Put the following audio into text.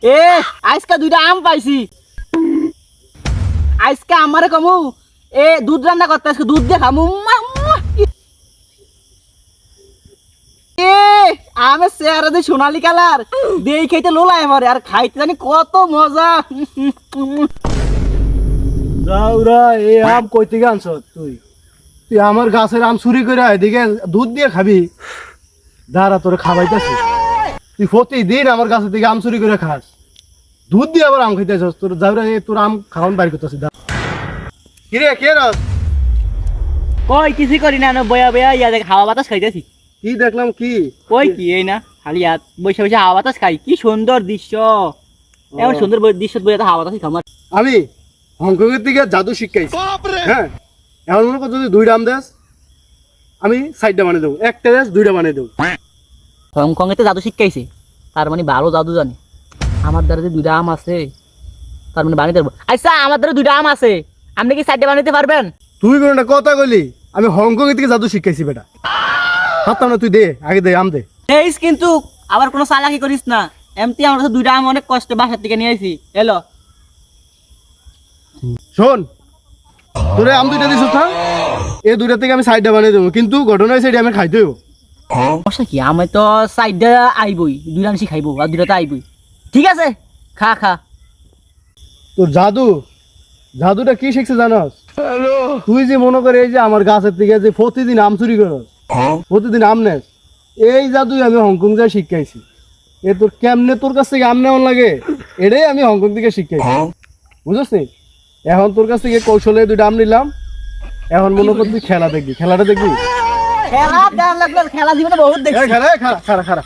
এ আজকে দুইটা আম পাইছি, আজকে আমারে কমু এ দুধ রান্না করতে, আজকে দুধ দিয়ে খামু। এ আমের চেহারা যে সোনালি কালার, দেই খাইতে লোলায় আমার, আর খাইতে জানি কত মজা। রাউরা এই আম কই থেকে আনছ তুই? তুই আমার গাছের আম চুরি করে এদিকে দুধ দিয়ে খাবি? দাঁড়া তোরে খাওয়াইতেছি। তুই প্রতিদিন আমার গাছের থেকে আম চুরি করে খাস, দুধ দিয়ে আবার আম খাইতেছস। তোর যাওরা তোর আম খাওয়ান বাইর করতেছি। কিরে কে রস? কই কিছুই করি না, বয়া বয়া ইয়া দেখ হাওয়া বাতাস খাইতেছি। কি দেখলাম কি? কই কি এই না খালি হাত বসে বসে হাওয়া বাতাস খাই, কি সুন্দর দৃশ্য। এমন সুন্দর দৃশ্য বইয়া হাওয়া বাতাস খামার। আমি হংকং এর থেকে জাদু শিখাইছি। হ্যাঁ, এখন মনে কর যদি দুইটা আম দেস, আমি সাইডটা বানিয়ে দেবো, একটা দেস দুইটা বানিয়ে দেবো। হংকং এতে জাদু শিখাইছে, তার মানে ভালো জাদু জানে। আমার দ্বারা যে দুইটা আম আছে, তার মানে বানিয়ে দেবো। আচ্ছা আমার দ্বারা দুইটা আম আছে, আপনি কি সাইডে বানাইতে পারবেন? তুই কোনো একটা কথা কইলি, আমি হংকং এর থেকে জাদু শিখাইছি বেটা। ভাবতাম না, তুই দে আগে, দে আম দে। এইস কিন্তু আবার কোনো চালাকি করিস না। এমতি আমার কাছে দুইটা আম অনেক কষ্টে বাসার থেকে নিয়ে আইছি। এলো শোন, তোরে আম দুইটা দিছিস না, এই দুইটা থেকে আমি সাইডটা বানিয়ে দেবো, কিন্তু ঘটনা হয়েছে এটা আমি খাইতে হইব। সমস্যা কি, আমি তো সাইডে আইবই, দুইটা আনছি খাইবো, আর দুইটা তো আইবই। ঠিক আছে, খা খা। তোর জাদুটা কি শিখছে জানস? তুই যে মনে করে এই যে আমার গাছের থেকে যে প্রতিদিন আম চুরি করস, প্রতিদিন আম নেস, এই জাদুই আমি হংকং যাই শিখাইছি। এ তোর কেমনে তোর কাছ থেকে আম নেওয়ার লাগে, এটাই আমি হংকং থেকে শিখাইছি, বুঝছিস? এখন তোর কাছ থেকে কৌশলে দুইটা আম নিলাম, এখন মনে কর তুই খেলা দেখবি। খেলাটা দেখবি? খেলা দেওয়ার লাগলো, খেলা জীবনে বহুত দেখছি। খেলা খারা খারা খারা